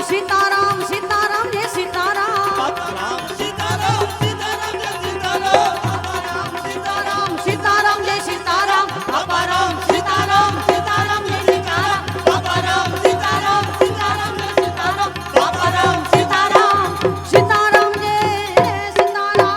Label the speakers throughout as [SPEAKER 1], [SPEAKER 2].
[SPEAKER 1] सीताराम सीताराम जय सीताराम
[SPEAKER 2] सीताराम सीताराम जय सीताराम
[SPEAKER 1] सीताराम सीताराम जय सीताराम
[SPEAKER 2] बाबाराम सीताराम सीताराम जय सीताराम बाबाराम सीताराम सीताराम जय सीताराम बाबाराम
[SPEAKER 1] सीताराम सीताराम जय सीताराम।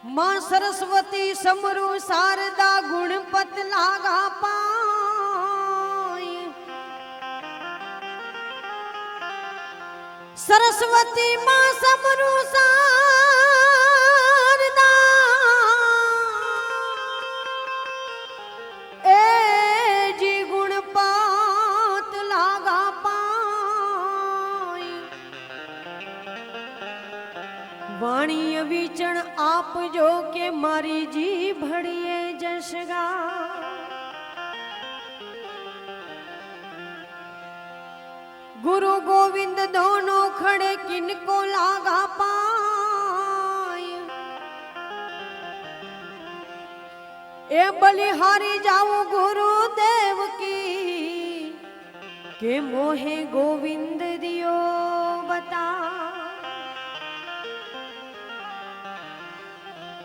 [SPEAKER 1] मां सरस्वती समरु शारदा गुणपत लागा पाय। सरस्वती मां समरु शारदा ए जी गुणपत लागा पाय। वाणी विचण आप जो के मारी जी भड़िए जसगा। गुरु गोविंद दोनों खड़े किनको लागा पाय। ए बलिहारी जाऊं गुरुदेव की के मोहे गोविंद दियो बता।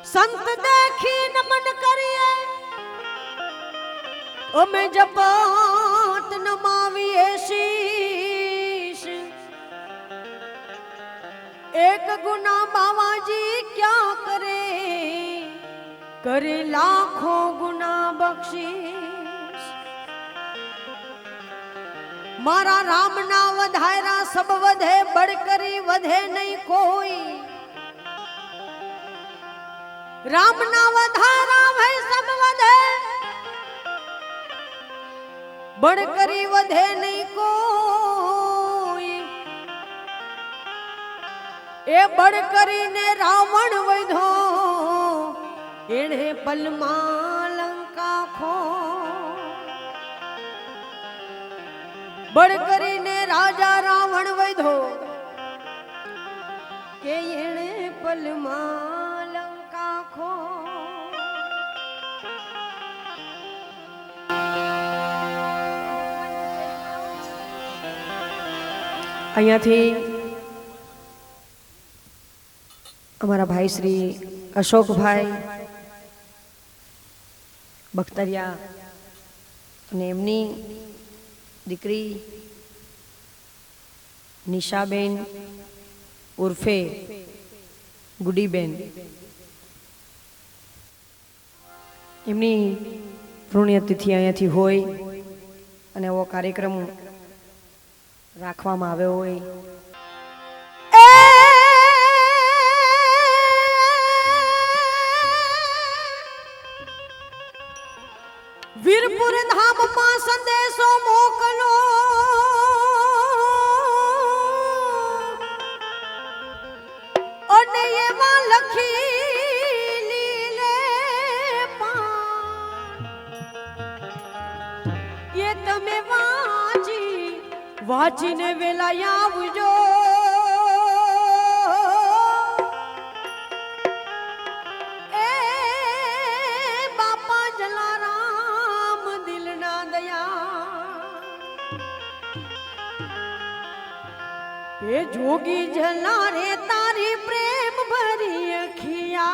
[SPEAKER 1] संत देखी नमन करिए ओ मैं जपात नमाविए शीश। एक गुना बाबा जी क्या करे करे लाखों गुना बख्शीश। मारा राम ना वधायरा सब वधे बढ़ करी वधे नहीं कोई। राम ना वधारा भाई सब वधे बढ़ करी वधे नहीं कोई। ए बढ़ करी ने रावण वधो इन्हें पलमा लंका खो। बढ़ करी ने राजा रावण वधो के इन्हें पलमा खो। અહીંયાથી અમારા ભાઈ શ્રી અશોકભાઈ બખ્તરિયા અને એમની દીકરી નિશાબેન ઉર્ફે ગુડીબેન એમની પુણ્યતિથિ અહીંયાથી હોય અને એવો કાર્યક્રમ રાખવામાં આવ્યો હોય। વીરપુર ધામમાં સંદેશો મોકલો અને એમાં લખી તમે વાંચીને વેલા આવજો। એ બાપા જલારામ દિલના દયા એ જોગી જલા રે તારી પ્રેમ ભરી અખિયા।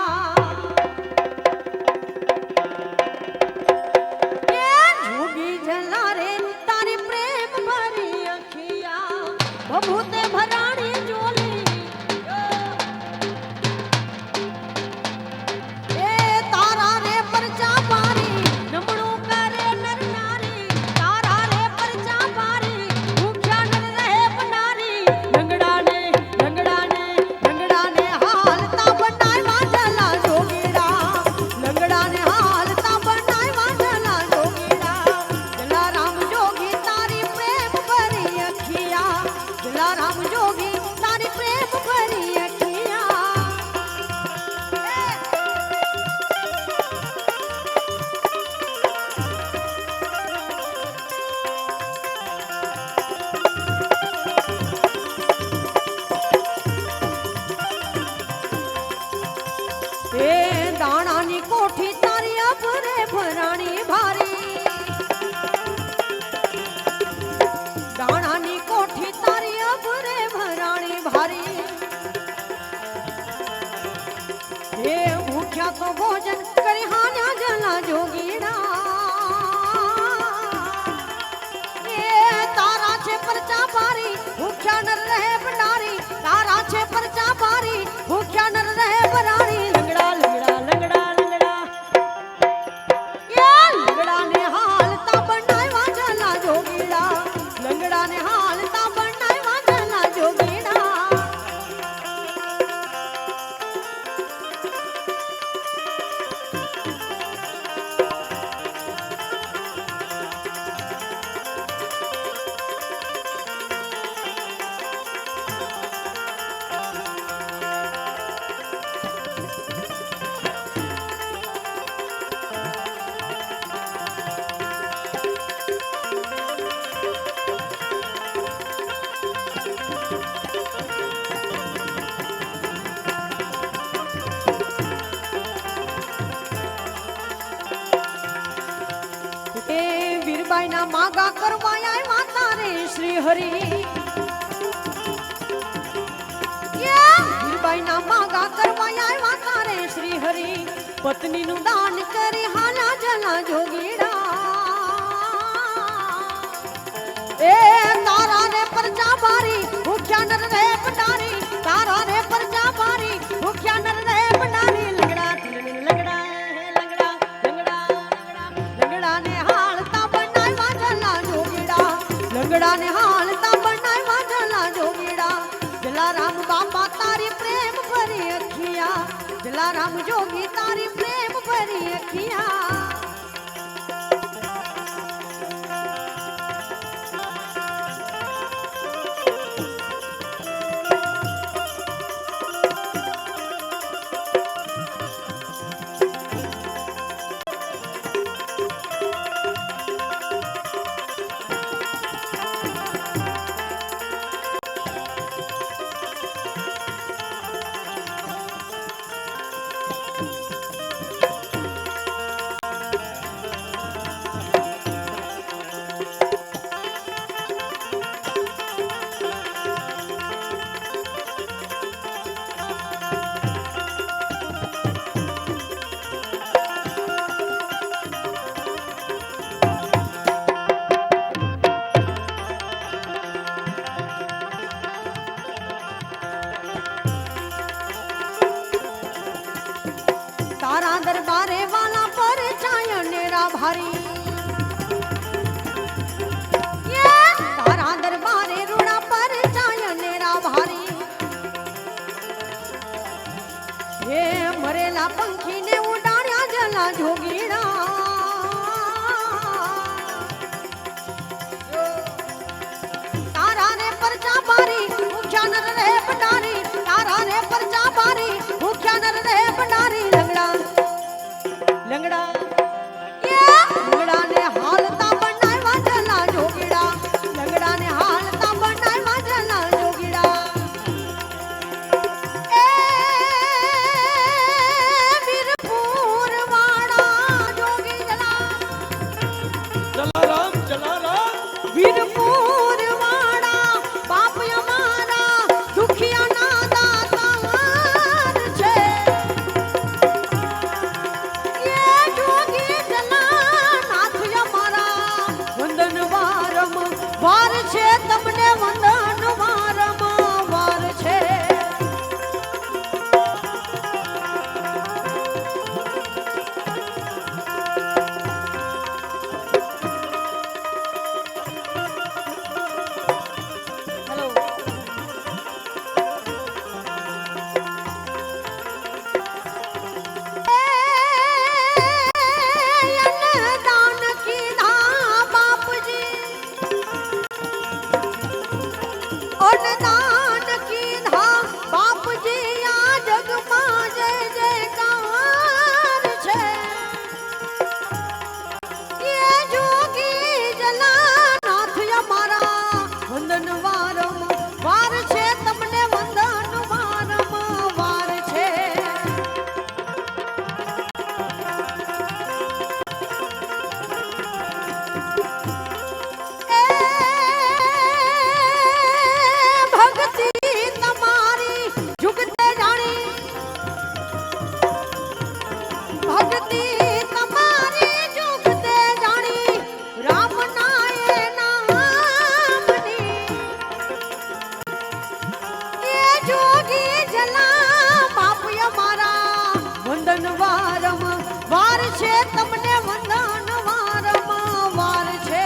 [SPEAKER 1] ભભૂતે ભરાણી જોલી એ તારા રે પરચા પારી નમણું કરે નર નારી। ભૂખ્યા તો ભોજન કરી હાન્યા જલા જોગીડા એ તારા છે પરચા ભારી ભૂખ્યા નર રહે ભંડારી તારા છે પરચા ભારી ભૂખ્યા નર રહે ભરારી લંગડા લંગડા લંગડા લંગડા એ લંગડા ને હાલતા બનાવ્યા જલા જોગીડા લંગડા ને હાલતા બનાવ્યા જલા જોગીડા વીરબાઈના માગા કરવા આવ્યા તારે શ્રી હરિ વીરબાઈના માગા કરવા આવ્યા તારે શ્રી હરિ પત્નીનું દાન કરી હાલા જલા જોગીડા એ તારા રે પરચા ભારી ભૂખ્યા નર રે ભંડારી તારા રે પરચા ભારી ભૂખ્યા નર રે ભંડારી લંગડા લંગડા લંગડા લંગડા લંગડા ને હાલતા લંગડા ને હાલતા બનાવ્યા જલા જોગીડા જલારામ બાપા તારી પ્રેમ ભરી અખિયા જલારામ જોગી તારી પ્રેમ ભરી અખિયા તારા દરબારે વાલા પર ચાયનેરા ભારી તારા દરબારે રૂડા પર ચાયનેરા ભારી હે મરેલા પંખીને ઉડાડ્યા જલા જોગીડા તારા ને પરચા ભારી ભૂખ્યા નર રે ભંડારી તારા ને પરચા ભારી ભૂખ્યા નર રે ભંડારી લંગડા લંગડા લંગડા ને હાલતા બનાવ્યા જલા જોગીડા લંગડા ને હાલતા બનાવ્યા જલા જોગીડા એ વીરપુર વાળા વારમ વાર છે તમને વંદન વારમ વાર છે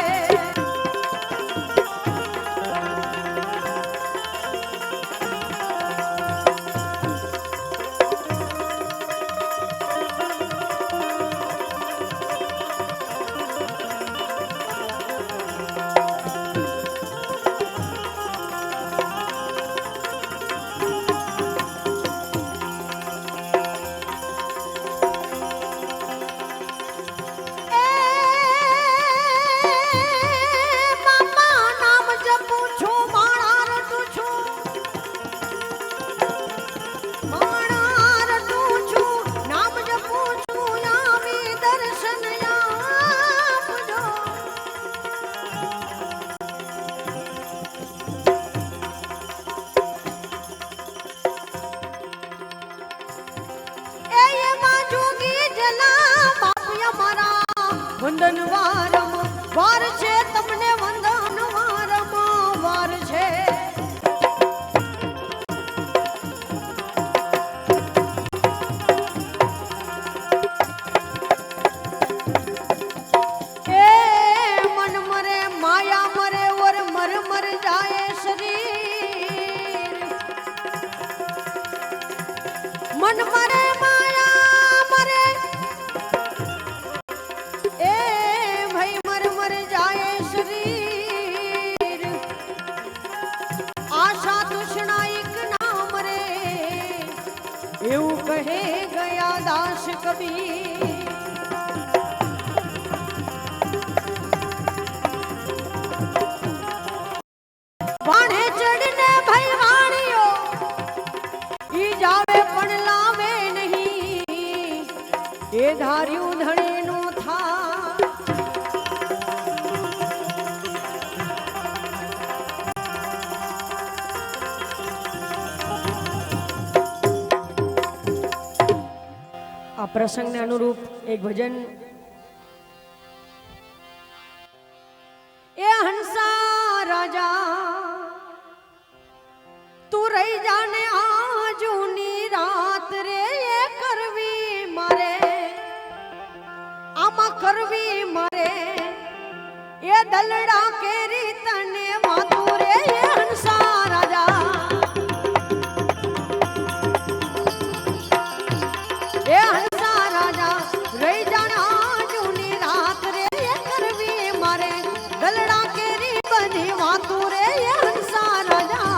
[SPEAKER 1] વંદન વારમ વાર છે તમને વંદન વારમ વાર છે એ મન મરે માયા મરે ઓર મર મર જાય શરીર મન મરે માયા મરે એ ભાઈ મર મર જાય શરીર આશા તૃષ્ણાઈક નામ રે એવું કહે ગયા દાસ કબીર વાણે ચડીને ભાઈ વાણીઓ ઈ જાવે પણ લાવે નહીં એ ધાર્યું ધણીનું થા આ પ્રસંગને અનુરૂપ એક ભજન એ હંસા રાજા તું રહી જાને આજુની રાત રે એ કરવી મારે આમાં કરવી મારે એ દલડા કેરી તને વાતું રે એ હંસા રાજા એ હંસા રાજા રહી જાને આજુની રાત રે એ કરવી મારે દલડા કેરી બધી વાતું રે એ હંસા રાજા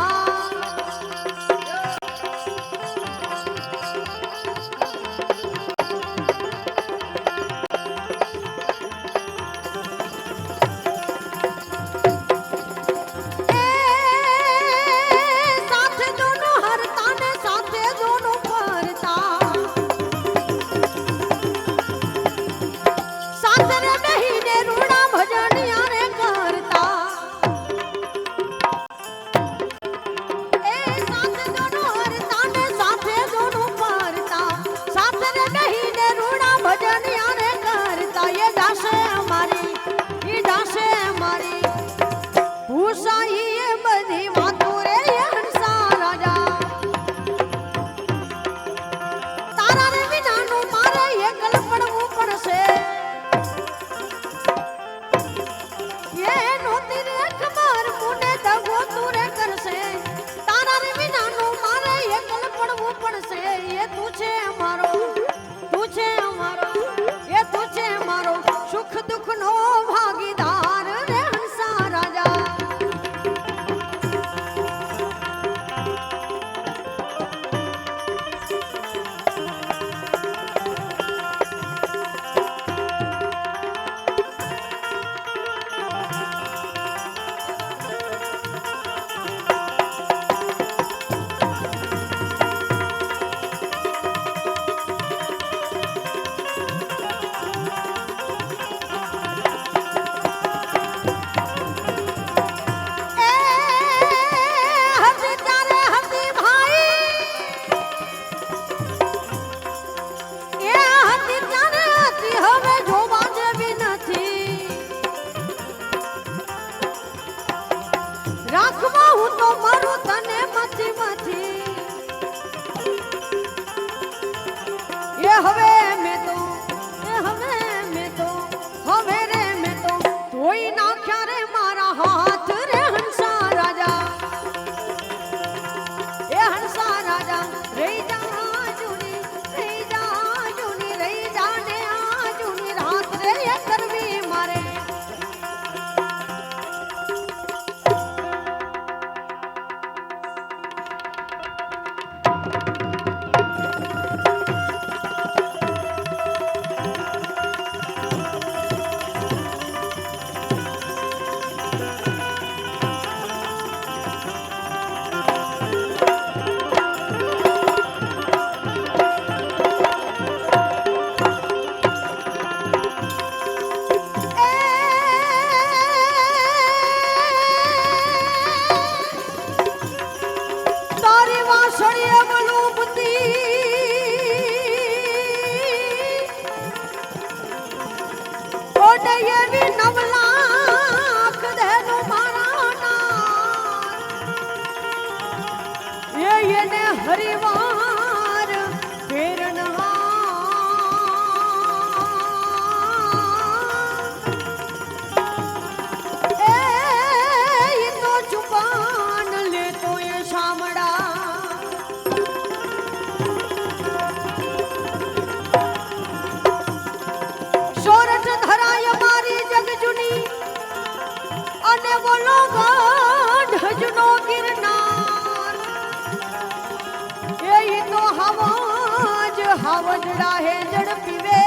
[SPEAKER 1] ઓલો ગઢનો ગિરનાર એ તો હાવજડા હે ઝડપી વે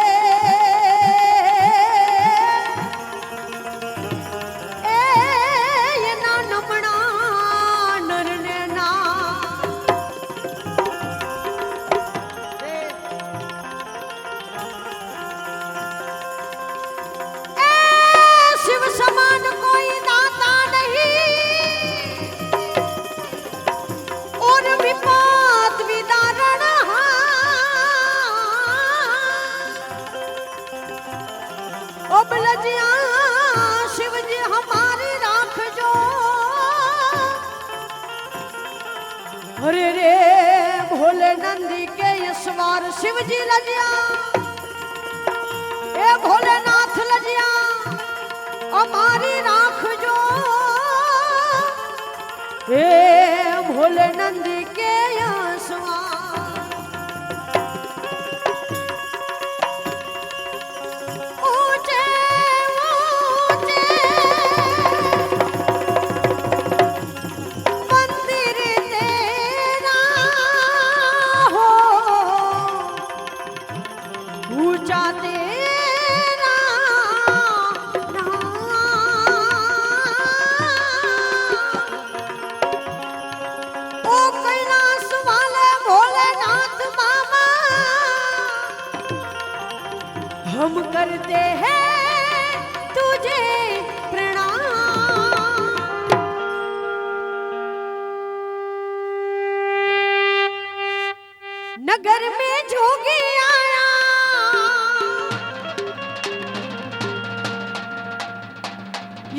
[SPEAKER 1] એના નમણા નરને ના એ શિવ સમાન કોઈ દાતા નહીં और विपात विदारण अब लजिया शिव जी हमारी राख जो अरे रे भोले नंदी के ईश्वर शिव जी लजिया ए भोलेनाथ लजिया हमारी राख जो हे भोले नंदी के ऊंचे ऊंचे मंदिर तेरा हो ऊंचा तेरा ओ कैलाश वाले भोलेनाथ बाबा हम करते हैं तुझे प्रणाम नगर में जोगी आया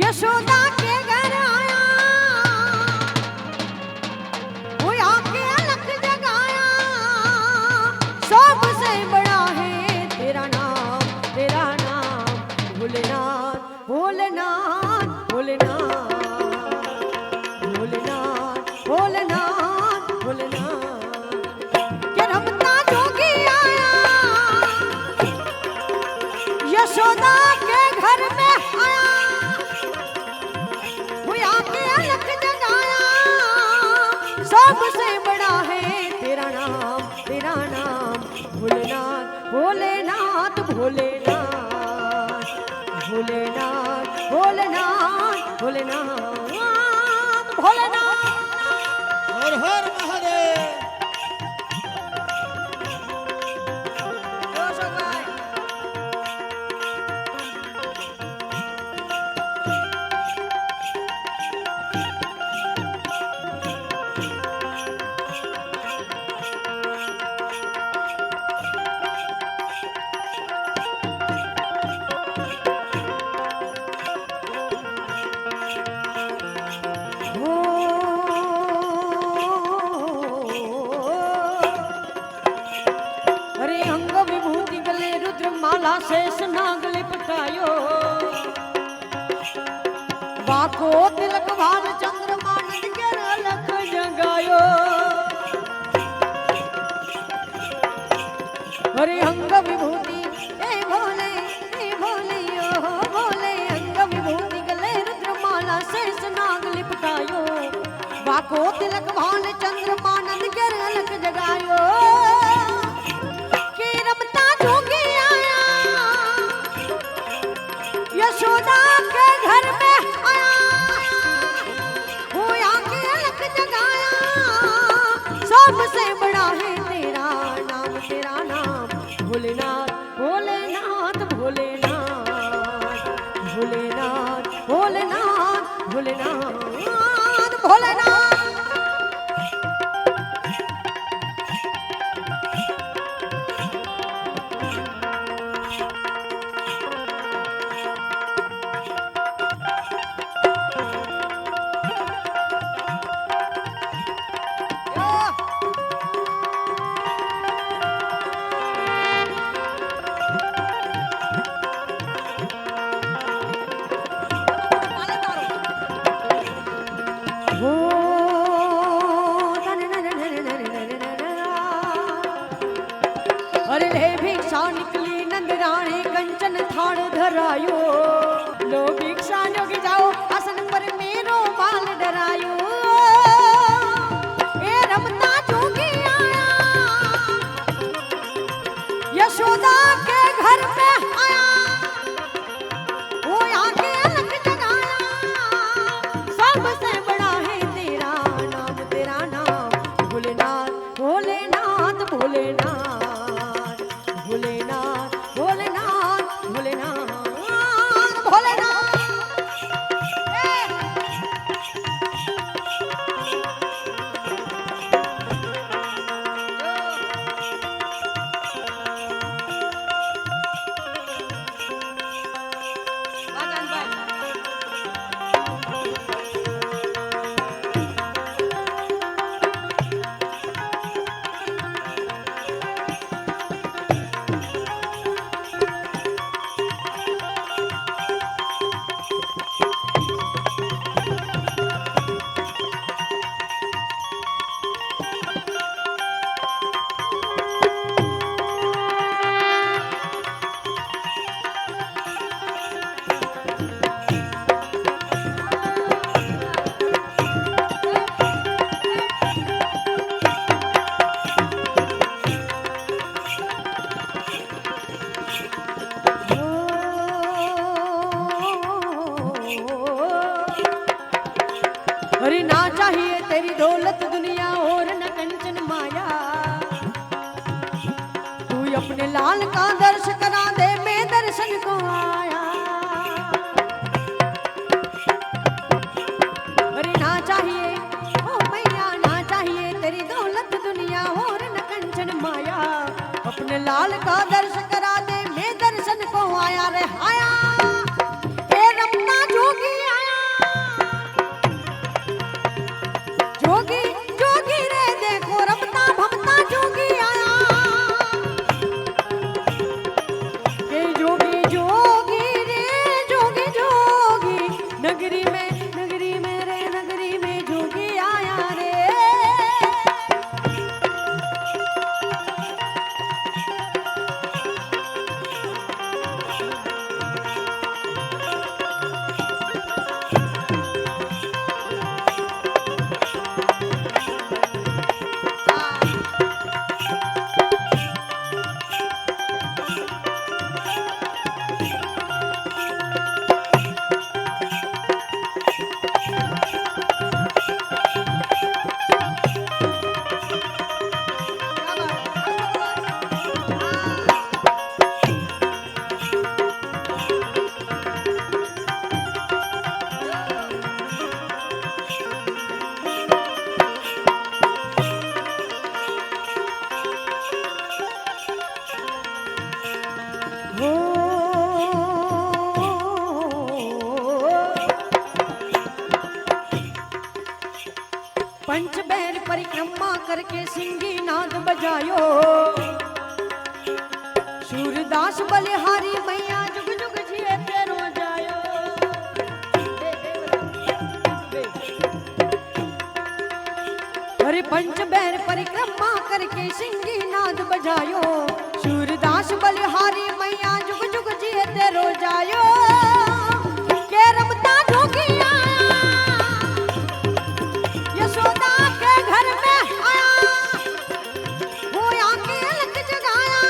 [SPEAKER 1] यशोदा के घर आया वो आके अलग जगाया सबसे बड़ा है तेरा नाम भोलेनाथ भोलेनाथ भोलेनाथ भोलेनाथ भोलेनाथ भोलेनाथ के रमता जोगी आया यशोदा के घर में आया वो आके अलग जगाया सबसे बड़ा है तेरा नाम भोलेनाथ भोलेनाथ भोलेनाथ भोलेनाथ भोलेनाथ भोलेनाथ भोलेनाथ
[SPEAKER 2] हर हर महादेव
[SPEAKER 1] अरे अंग विभूति गले रुद्र माला शेष नाग लिपटायो बाको तिलक भाल चंद्रमा नंद के अलख जगायो अरे अंग विभूति ए भोले ओ भोले अंग विभूति गले रुद्र माला शेष नाग लिपटायो बाको तिलक भाल चंद्रमा नंद के अलख जगायो के रमता जोगी आया यशोदा के घर में आया वो आके अलग जगाया सबसे बड़ा है तेरा नाम भोलेनाथ भोलेनाथ भोलेनाथ भोलेनाथ भोलेनाथ भोलेनाथ भोलेनाथ अरे ले भिक्षा निकली नंदराणी कंचन थाड़ धरायो लो भिक्षा जोगी जाओ आसन पर मेरा दर्शन को आया रे आया ए रमता जोगी आया जोगी जोगी रे देखो रमता भमता जोगी आया ए जोगी जोगी रे जोगी जोगी नगरी में रे नगरी में जोगी आया रे पंचबैर परिक्रमा करके सिंगी नाद बजायो सूरदास बलिहारी मैया जुग जुग जिए तेरो जायो अरे पंचबैर परिक्रमा करके सिंगी नाद बजायो सूरदास बलिहारी मैया जुग जुग जिए तेरो जायो के रमता जोगी आया यशोदा के घर में आया वो आके अलग जगाया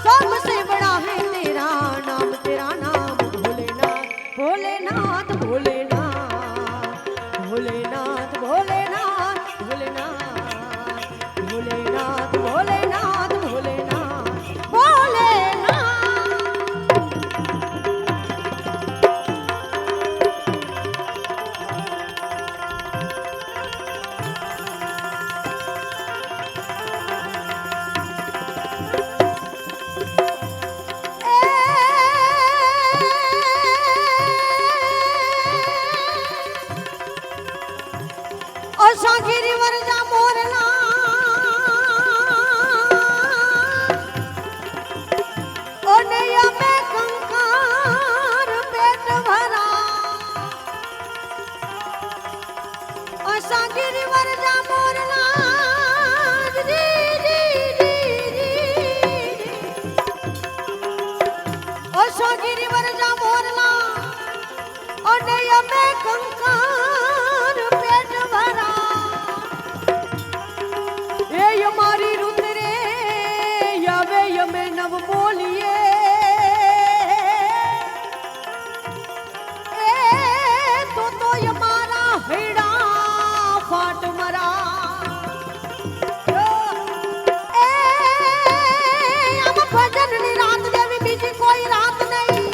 [SPEAKER 1] सबसे बड़ा है तेरा नाम भोलेनाथ भोलेनाथ भोलेनाथ भोलेनाथ भोलेनाथ भोलेनाथ भोलेनाथ भोलेनाथ भोलेनाथ भोलेनाथ असा गिरीवर जा मोरला ओने में कंकार पेट भरा असा गिरीवर जा मोरला जी जी जी जी असा गिरीवर जा मोरला ओने में कंकार पेट भरा ये हमारी रुत रे यावे यमे नव बोलिए ए तो हमारा हेड़ा फाट मरा ए हम भजन नी रात देवी बीजी कोई रात नहीं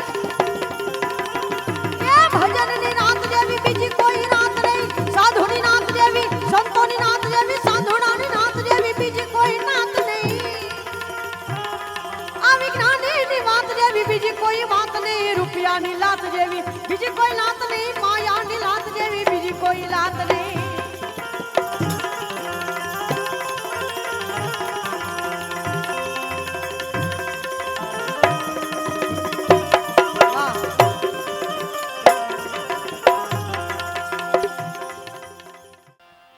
[SPEAKER 1] ए भजन नी रात देवी बीजी कोई रात नहीं साधु नी नाथ देवी संतो नी नाथ देवी साधुणा नी नाथ देवी बीजी कोई नाथ नहीं आ विज्ञानी नी बात देवी बीजी कोई बात नहीं रुपया नी लात देवी बीजी कोई लात नहीं माया नी लात देवी बीजी कोई लात नहीं वाह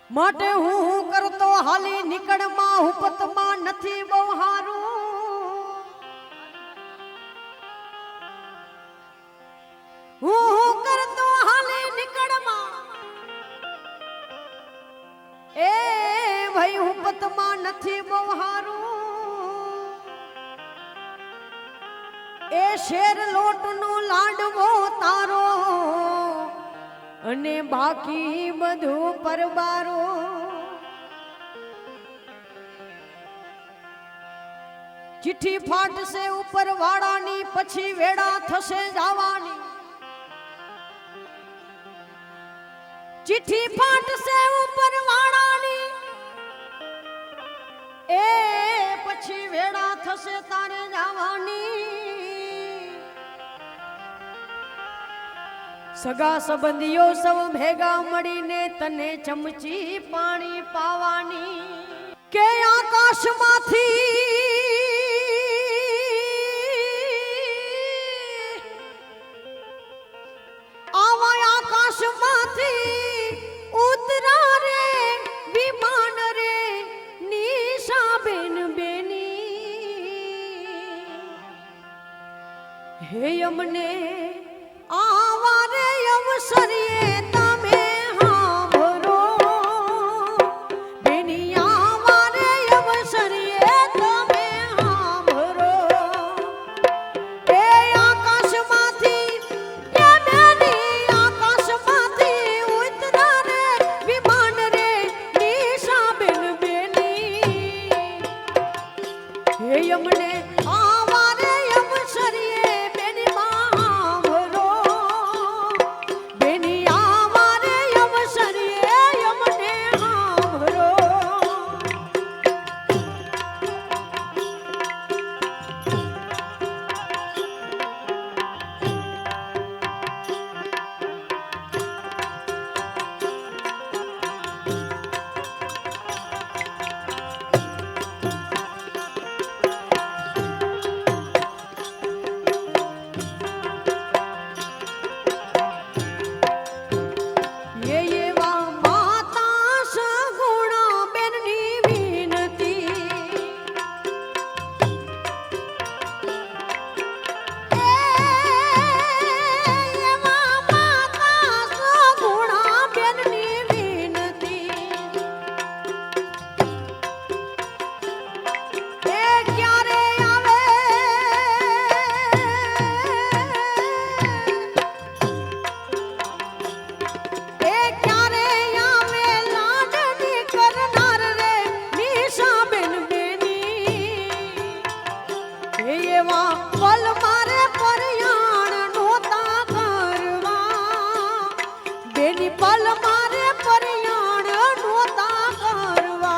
[SPEAKER 1] માટે હું કરતો હાલી નીકળમાં હુપતમાં નથી બહુ હારું હું કરતો હાલી નીકળમાં એ ભાઈ હુપતમાં નથી બહુ હારું એ શેર લોટનો લાડવો તારો અને બાકી બધું પરબારો ચિઠ્ઠી ફાટશે ઉપર વાળાની પછી વેડા થશે જવાની ચિઠ્ઠી ફાટશે ઉપર વાળાની એ પછી વેડા થશે તારે જવાની સગા સંબંધીઓ સૌ ભેગા મળીને તને ચમચી પાણી પાવાની કે આકાશમાંથી આવા આકાશમાંથી ઉતરા રે વિમાન રે નિશાબેન બેની હે અમને આવા રે અવસરીએ તમે હાંભળો બેની આવા રે અવસરીએ તમે હાંભળો એ આકાશમાંથી એ બેની આકાશમાંથી ઉતરા રે વિમાન રે નિશાબેન બેની હે અમને આવા રે અવસરીએ બેની હાંભળો બેની આવા રે અવસરીએ અમને હાંભળો ये एवा माता सगुणा बेननी विनती एवा माता सगुणा बेननी विनती ए क्यारे आवे એ ક્યારે આવે લાડની કરનાર રે નિશાબેન બેની એ એવા પલ મારે પરયાણ નોતા કરવા બેની પલ મારે પરયાણ નોતા કરવા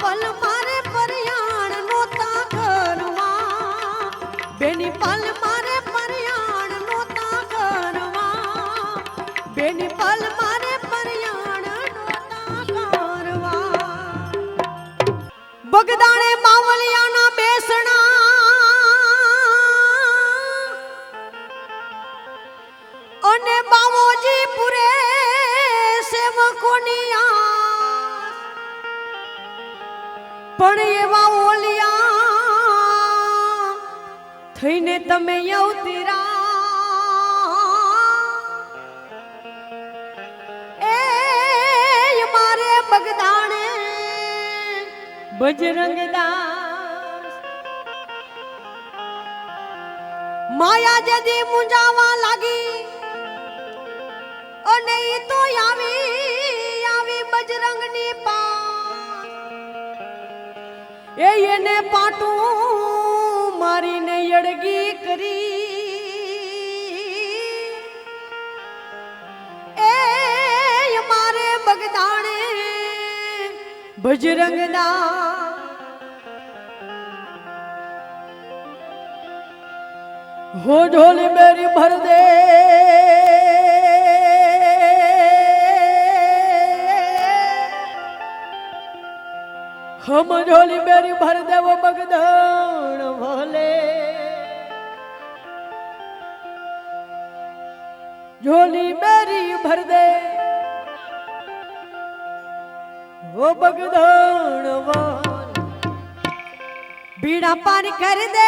[SPEAKER 1] પલ મારે પરિયાણ નોતા કરવા બેની પલ મારે પરિયાણ નોતા કરવા બેની પલ મારે પરિયાણ નોતા કરવા બગદાણે માવલિયાના બેસણા અને બાવોજી પુરે સેવકોની આસ પણ એવા ઓલિયા થઈને તમે યવતીરા એ મારે બગદાણે બજરંગદાસ માયા જદી મુંજાવા લાગી અને ઈ તો આવી બજરંગની પાસ એને પાટું મારીને યડગી કરી એ મારે બગદાણે બજરંગના हो ढोली मेरी भर दे हम ढोली मेरी भर दे वो बगदान भोले झोली मेरी भर दे वो बगदान वाले बीड़ा पार कर दे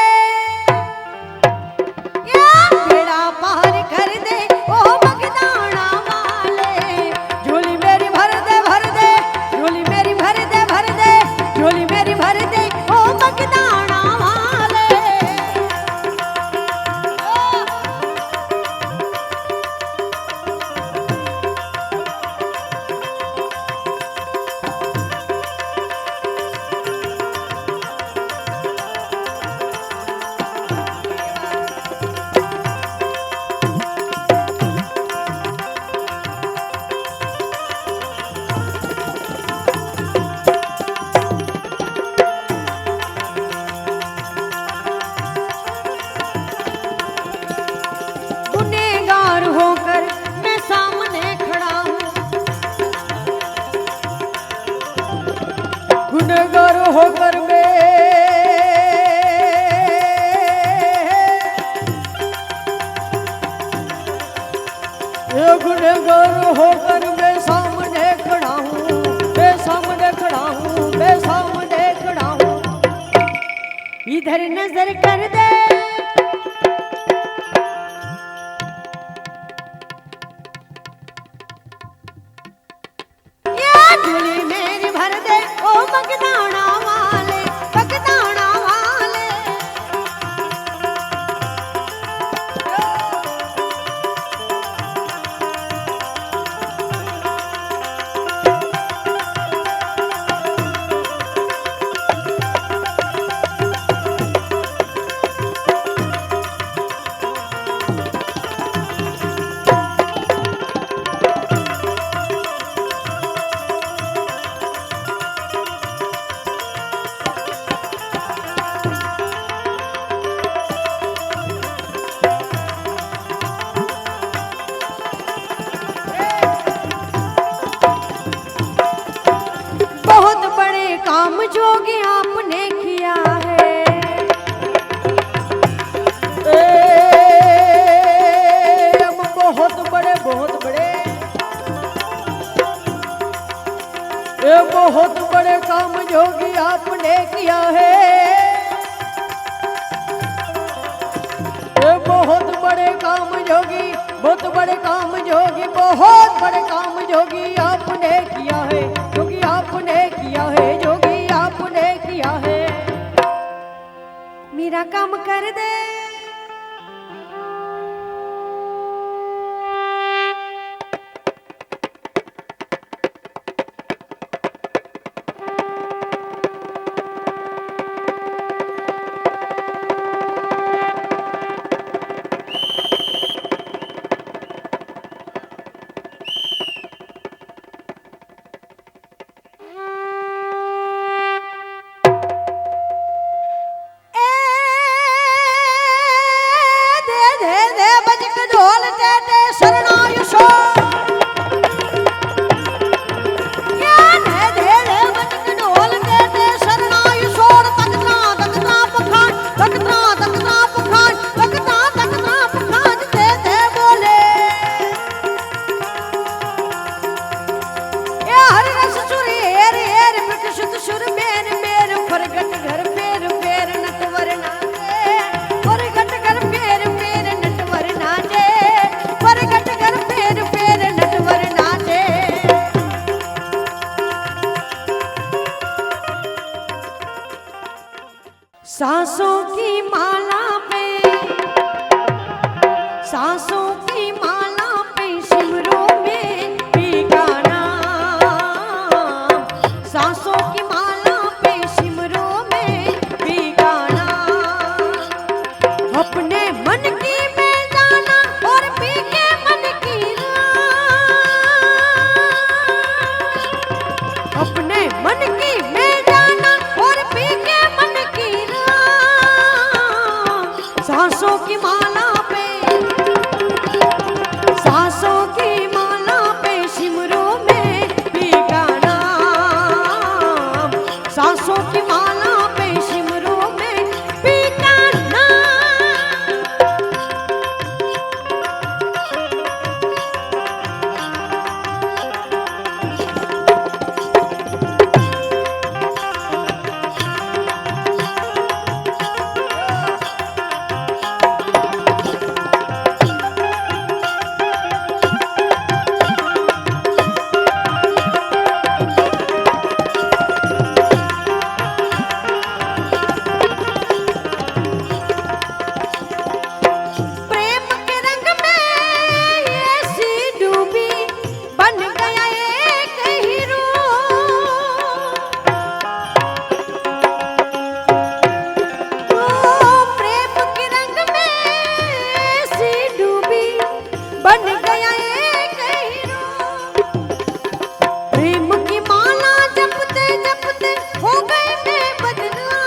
[SPEAKER 1] बेड़ा पार कर दे ओ बगदाना वाले झोली मेरी भर दे झोली मेरी भर दे झोली मेरी भर दे ओ बगदाना वाले गुनहगार होकर मैं गुनहगार होकर मैं सामने खड़ा हूँ मैं सामने खड़ा हूँ मैं सामने खड़ा हूँ इधर नजर कर दे झोली मेरी भर दे ओ बगदाना वाले बगदाना वाले काम जोगी आपने किया है हम बहुत बड़े ये बहुत बड़े काम जोगी आपने किया है ये बहुत बड़े काम जोगी बहुत बड़े काम जोगी बहुत बड़े काम जोगी आपने किया है जोगी आपने किया है जोगी आपने किया है मेरा काम कर दे ससुर मेर मेर फरगट घर पेर पेर नटवर नाचे फरगट घर पेर पेर नटवर नाचे फरगट घर पेर पेर नटवर नाचे सांसों की माला पे सांसों की माला पे सिमरों में बीगाना सांसों की माला पे सिमरों में बीगाना अपने मन की में जाना और पी के मन की अपने मन की में जाना और पी के मन की सांसों की माला पे सांसों की माला पे सिमरों में बीगाना सांसों की माला पे सिमरों में बीगाना प्रेम के रंग में ऐसी डूबी बन गया एक हीरो प्रेम के रंग में ऐसी डूबी बन गया एक हीरो प्रेम की माला जपते जपते हो गए मैं बदनाम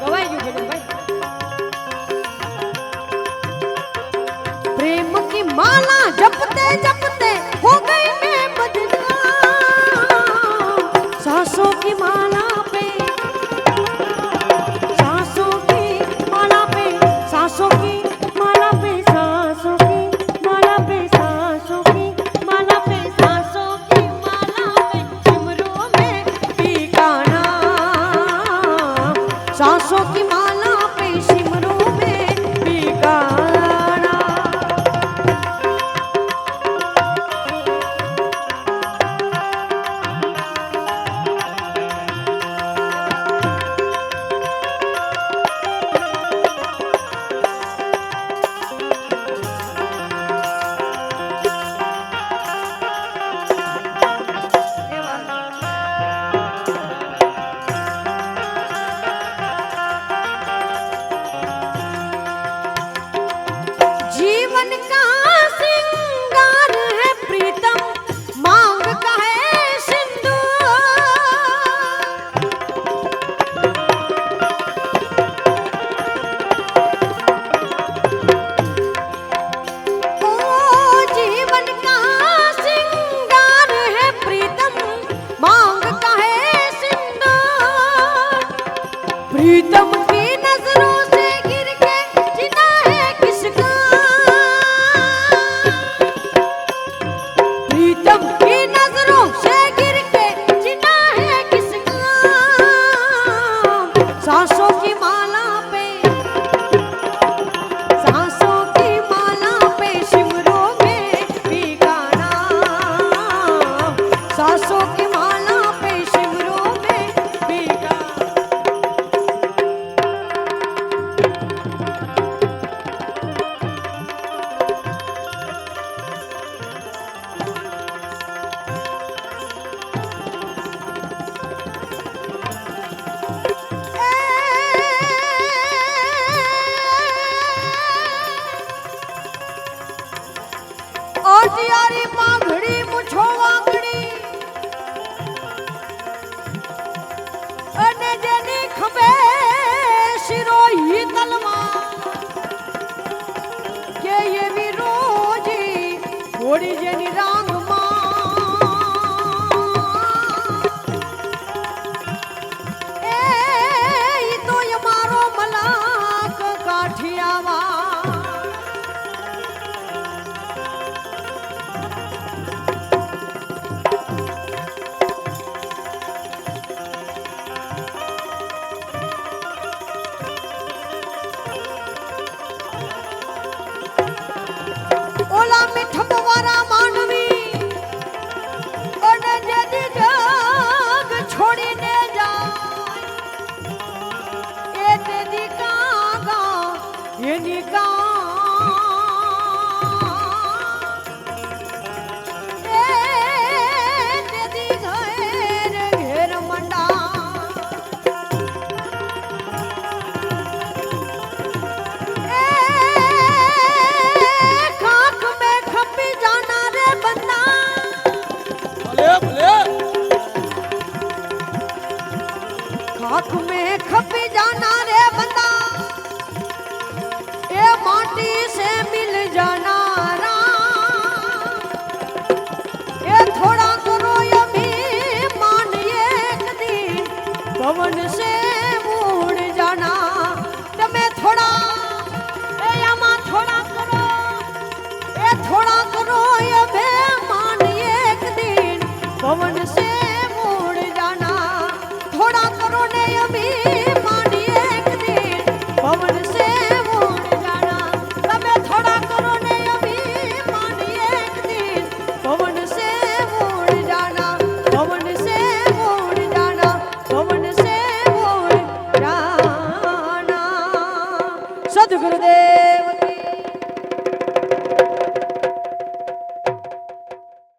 [SPEAKER 1] गवाई गयो भजन भाई प्रेम की माला जपते जपते हो गई मैं बदनाम सांसों की माला पे सांसों की माला पे सांसों की माला पे सांसों की माला पे सांसों की माला पे सांसों की माला पे सिमरों में बीगाना सांसों की माला पे सिमरों में बीगाना जीवन का सिंगार है प्रीतम मांग का है सिंदूर ओ जीवन का सिंगार है प्रीतम मांग का है सिंदूर प्रीतम की नजरों से गिर के जीना है किसका प्रीतम की नजरों से गिर के जीना है किसका सांसों की माला पे सांसों की माला पे सिमरों में बीगाना सांसों की माला पे सिमरों में बीगाना और तियारी पाघड़ी मुछो वाकड़ी अने जेनी खबे शिरो ही तलवार के ये भी रोजी घोड़ी जेनी रांग ए तो ये मारो मलाक काठियावा भवन से मुड़ जाना थोड़ा करो ने अमीर